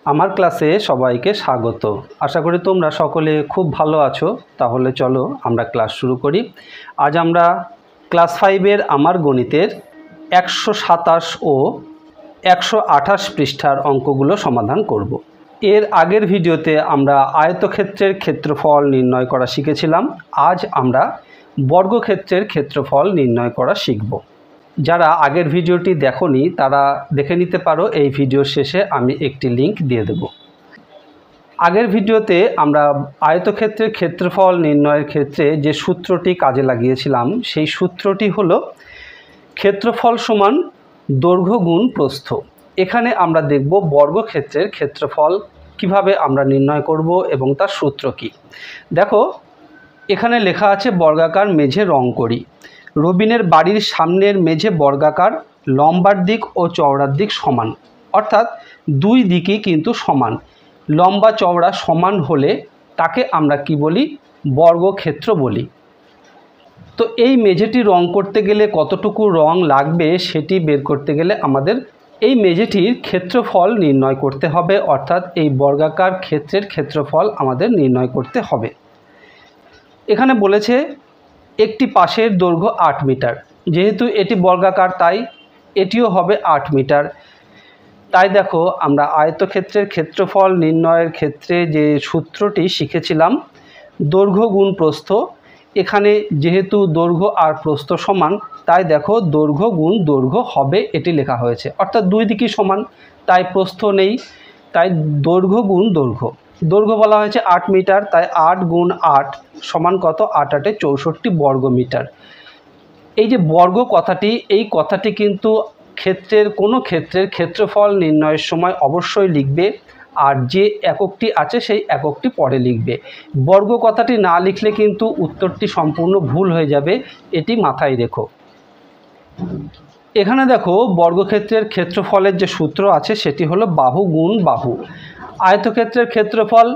আমার ক্লাসে সবাইকে স্বাগত। আশা করি তোমরা সকলে খুব ভালো আছো। তাহলে চলো আমরা ক্লাস শুরু করি। আজ আমরা ক্লাস 5-এর আমার গণিতের 127 ও 128 পৃষ্ঠার অঙ্কগুলো সমাধান করব। এর আগের ভিডিওতে আমরা আয়তক্ষেত্রের ক্ষেত্রফল নির্ণয় করা শিখেছিলাম। আজ আমরা বর্গক্ষেত্রের ক্ষেত্রফল নির্ণয় করা শিখব। যারা আগের ভিডিওটি দেখোনি তারা দেখে নিতে পারো, এই ভিডিওর শেষে আমি একটি লিংক দিয়ে দেব। আগের ভিডিওতে আমরা আয়তক্ষেত্রের ক্ষেত্রফল নির্ণয়ের ক্ষেত্রে যে সূত্রটি কাজে লাগিয়েছিলাম সেই সূত্রটি হলো ক্ষেত্রফল সমান দৈর্ঘ্য গুণ প্রস্থ। এখানে আমরা দেখব বর্গক্ষেত্রের ক্ষেত্রফল কিভাবে আমরা নির্ণয় করব এবং তার সূত্র কি। দেখো এখানে লেখা আছে বর্গাকার মেঝে রং করি। রবিনের বাড়ির সামনের মেঝে বর্গাকার, লম্বার দিক ও চওড়ার দিক সমান, অর্থাৎ দুই দিকই কিন্তু সমান। লম্বা চওড়া সমান হলে তাকে আমরা কি বলি? বর্গক্ষেত্র বলি। তো এই মেঝেটি রং করতে গেলে কতটুকু রং লাগবে সেটি বের করতে গেলে আমাদের এই মেঝেটির ক্ষেত্রফল নির্ণয় করতে হবে, অর্থাৎ এই বর্গাকার ক্ষেত্রের ক্ষেত্রফল আমাদের নির্ণয় করতে হবে। এখানে বলেছে একটি পাশের দৈর্ঘ্য 8 মিটার। যেহেতু এটি বর্গাকার তাই এটিও হবে 8 মিটার। তাই দেখো আমরা আয়তক্ষেত্রের ক্ষেত্রফল নির্ণয়ের ক্ষেত্রে যে সূত্রটি শিখেছিলাম দৈর্ঘ্য গুণ প্রস্থ, এখানে যেহেতু দৈর্ঘ্য আর প্রস্থ সমান তাই দেখো দৈর্ঘ্য গুণ দৈর্ঘ্য হবে এটি লেখা হয়েছে, অর্থাৎ দুই দিকই সমান তাই প্রস্থ নেই, তাই দৈর্ঘ্য গুণ দৈর্ঘ্য। দৈর্ঘ্য বলা হয়েছে 8 মিটার, তাই 8 গুণ 8 সমান কত? 8 8 64 বর্গ মিটার। এই যে বর্গ কথাটি, এই কথাটি কিন্তু কোনো ক্ষেত্রের ক্ষেত্রফল নির্ণয়ের সময় অবশ্যই লিখবে, আর যে এককটি আছে সেই এককটি পরে লিখবে। বর্গ কথাটি না লিখলে কিন্তু উত্তরটি সম্পূর্ণ ভুল হয়ে যাবে, এটি মাথায় রেখো। এখানে দেখো বর্গক্ষেত্রের ক্ষেত্রফলের যে সূত্র আছে সেটি হলো বাহু গুণ বাহু। আয়তক্ষেত্রের ক্ষেত্রফল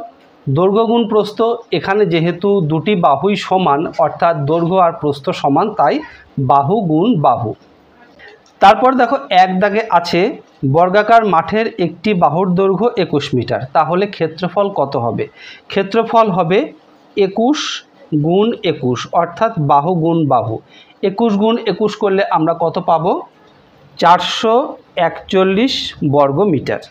দৈর্ঘ্য গুণ প্রস্থ। এখানে যেহেতু দুটি বাহুই সমান অর্থাৎ দৈর্ঘ্য আর প্রস্থ সমান তাই বাহু গুণ বাহু। তারপর দেখো এক দাগে আছে বর্গাকার মাঠের একটি বাহুর দৈর্ঘ্য 21 মিটার। তাহলে ক্ষেত্রফল কত হবে? ক্ষেত্রফল হবে 21 গুণ 21, অর্থাৎ বাহু গুণ বাহু। 21 গুণ 21 করলে আমরা কত পাবো? 441 বর্গ মিটার।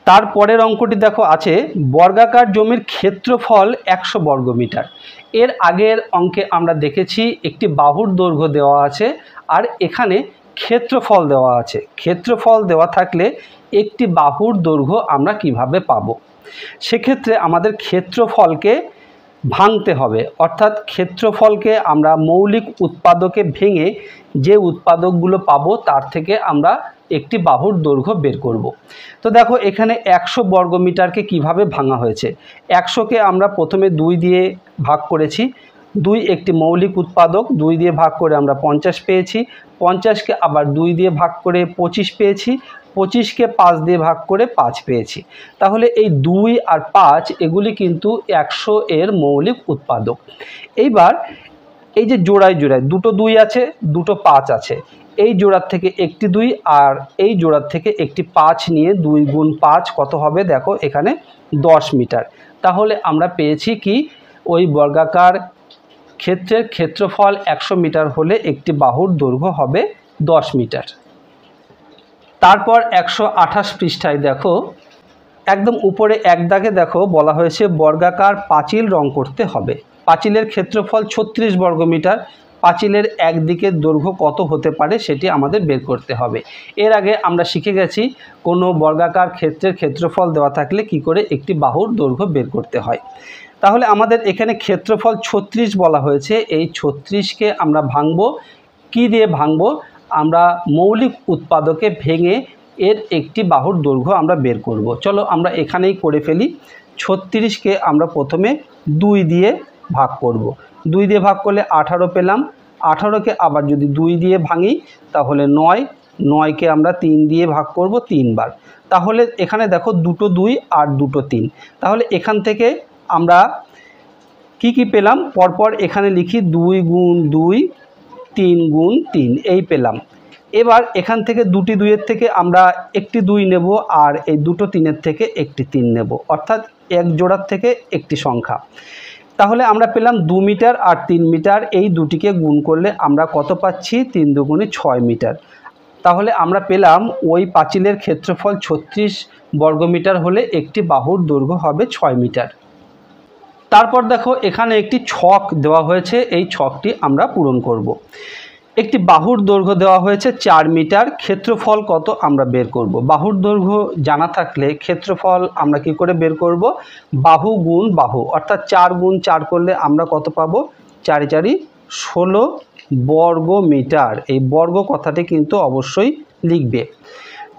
তারপরের অঙ্কটি দেখো আছে বর্গাকার জমির ক্ষেত্রফল 100 বর্গ মিটার। এর আগের অঙ্কে আমরা দেখেছি একটি বাহুর দৈর্ঘ্য দেওয়া আছে আর এখানে ক্ষেত্রফল দেওয়া আছে। ক্ষেত্রফল দেওয়া থাকলে একটি বাহুর দৈর্ঘ্য আমরা কিভাবে পাবো? সেক্ষেত্রে আমাদের ক্ষেত্রফলকে ভাঙতে হবে, অর্থাৎ ক্ষেত্রফলকে আমরা মৌলিক উৎপাদকে ভেঙে যে উৎপাদকগুলো পাবো তার থেকে আমরা একটি বাহুর দৈর্ঘ্য বের করব। তো দেখো এখানে 100 বর্গ মিটারকে কীভাবে ভাঙা হয়েছে। 100কে আমরা প্রথমে 2 দিয়ে ভাগ করেছি, 2 একটি মৌলিক উৎপাদক, 2 দিয়ে ভাগ করে আমরা 50 পেয়েছি, 50কে আবার 2 দিয়ে ভাগ করে 25 পেয়েছি, 25কে 5 দিয়ে ভাগ করে 5 পেয়েছি। তাহলে এই 2 আর 5 এগুলি কিন্তু 100 এর মৌলিক উৎপাদক। এইবার এই যে জোড়ায় জোড়ায় দুটো 2 আছে, দুটো 5 আছে, এই জোড়ার থেকে একটি 2 আর এই জোড়ার থেকে একটি 5 নিয়ে 2 গুণ 5 কত হবে? দেখো এখানে 10 মিটার। তাহলে আমরা পেয়েছি কি ওই বর্গাকার ক্ষেত্রের ক্ষেত্রফল 100 মিটার হলে একটি বাহুর দৈর্ঘ্য হবে 10 মিটার। তারপর 128 পৃষ্ঠায় দেখো একদম উপরে এক দাগে দেখো বলা হয়েছে বর্গাকার পাঁচিল রং করতে হবে। পাঁচিলের ক্ষেত্রফল 36 বর্গ মিটার। পাঁচিলের একদিকের দৈর্ঘ্য কত হতে পারে সেটি আমাদের বের করতে হবে। এর আগে আমরা শিখে গেছি কোনো বর্গাকার ক্ষেত্রের ক্ষেত্রফল দেওয়া থাকলে কি করে একটি বাহুর দৈর্ঘ্য বের করতে হয়। তাহলে আমাদের এখানে ক্ষেত্রফল 36 বলা হয়েছে, এই 36কে আমরা ভাঙবো। কি দিয়ে ভাঙবো? আমরা মৌলিক উৎপাদকে ভেঙে এর একটি বাহুর দৈর্ঘ্য আমরা বের করব। চলো আমরা এখানেই করে ফেলি। 36কে আমরা প্রথমে 2 দিয়ে ভাগ করব। 2 দিয়ে ভাগ করলে 18 পেলাম। 18কে আবার যদি 2 দিয়ে ভাঙি তাহলে 9, 9কে আমরা 3 দিয়ে ভাগ করব 3 বার। তাহলে এখানে দেখো দুটো 2 আর দুটো 3। তাহলে এখান থেকে আমরা কি পেলাম পরপর এখানে লিখি 2 গুণ 2, 3 গুণ 3 এই পেলাম। এবার এখান থেকে দুটি দুইয়ের থেকে আমরা একটি 2 নেব, আর এই দুটো 3-এর থেকে একটি 3 নেব, অর্থাৎ এক জোড়ার থেকে একটি সংখ্যা। তাহলে আমরা পেলাম 2 মিটার আর 3 মিটার, এই দুটিকে গুণ করলে আমরা কত পাচ্ছি? 3 দুগুণে 6 মিটার। তাহলে আমরা পেলাম ওই পাঁচিলের ক্ষেত্রফল 36 বর্গমিটার হলে একটি বাহুর দৈর্ঘ্য হবে 6 মিটার। তারপর দেখো এখানে একটি ছক দেওয়া হয়েছে, এই ছকটি আমরা পূরণ করব। একটি বাহুর দৈর্ঘ্য দেওয়া হয়েছে 4 মিটার, ক্ষেত্রফল কত আমরা বের করব। বাহুর দৈর্ঘ্য জানা থাকলে ক্ষেত্রফল আমরা কি করে বের করব? বাহু গুণ বাহু, অর্থাৎ 4 গুণ 4 করলে আমরা কত পাবো? 4 4 16 বর্গ মিটার। এই বর্গ কথাটি কিন্তু অবশ্যই লিখবে।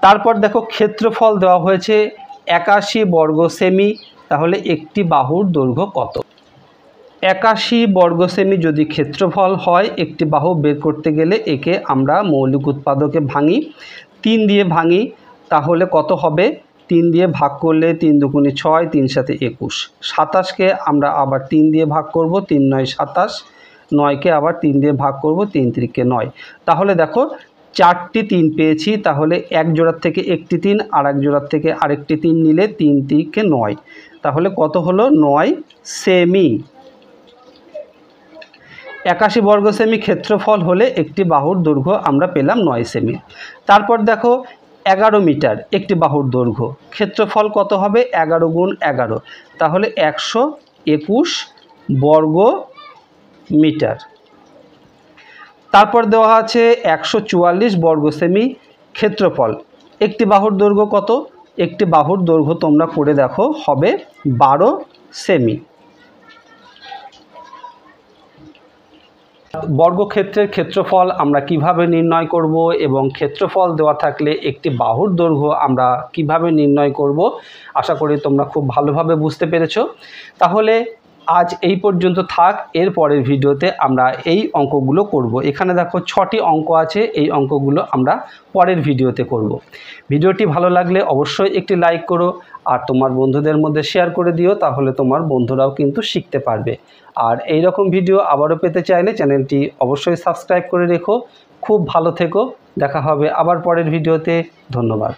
তারপর দেখো ক্ষেত্রফল দেওয়া হয়েছে 81 বর্গ সেমি, তাহলে একটি বাহুর দৈর্ঘ্য কত? 81 বর্গ সেমি যদি ক্ষেত্রফল হয়, একটি বাহু বের করতে গেলে একে আমরা মৌলিক উৎপাদকে ভাঙি, 3 দিয়ে ভাঙি, তাহলে কত হবে? 3 দিয়ে ভাগ করলে 3 দুগুণে 6, 3 সাথে 21, 27কে আমরা আবার 3 দিয়ে ভাগ করব, 3 9 27, 9কে আবার 3 দিয়ে ভাগ করব, 3 3 9। তাহলে দেখো 4টি 3 পেয়েছি, তাহলে এক জোড়ার থেকে একটি 3, আর এক জোড়ার থেকে আরেকটি 3 নিলে 3 3 9, তাহলে কত হলো? 9 সেমি। 81 বর্গ সেমি ক্ষেত্রফল হলে একটি বাহুর দৈর্ঘ্য আমরা পেলাম 9 সেমি। তারপর দেখো 11 মিটার একটি বাহুর দৈর্ঘ্য, ক্ষেত্রফল কত হবে? 11 গুণ 11, তাহলে 121 বর্গ মিটার। তারপর দেওয়া আছে 144 বর্গ সেমি ক্ষেত্রফল, একটি বাহুর দৈর্ঘ্য কত? একটি বাহুর দৈর্ঘ্য তোমরা করে দেখো, হবে 12 সেমি। বর্গক্ষেত্রের ক্ষেত্রফল আমরা কিভাবে নির্ণয় করব এবং ক্ষেত্রফল দেওয়া থাকলে একটি বাহুর দৈর্ঘ্য আমরা কিভাবে নির্ণয় করব, আশা করি তোমরা খুব ভালোভাবে বুঝতে পেরেছো। তাহলে আজ এই পর্যন্ত থাক, এর পরের ভিডিওতে আমরা এই অঙ্কগুলো করব। এখানে দেখো 6টি অঙ্ক আছে, এই অঙ্কগুলো আমরা পরের ভিডিওতে করব। ভিডিওটি ভালো লাগলে অবশ্যই একটি লাইক করো, আর তোমার বন্ধুদের মধ্যে শেয়ার করে দিও, তাহলে তোমার বন্ধুরাও কিন্তু শিখতে পারবে। আর এই রকম ভিডিও আবারও পেতে চাইলে চ্যানেলটি অবশ্যই সাবস্ক্রাইব করে রেখো। খুব ভালো থেকো, দেখা হবে আবার পরের ভিডিওতে। ধন্যবাদ।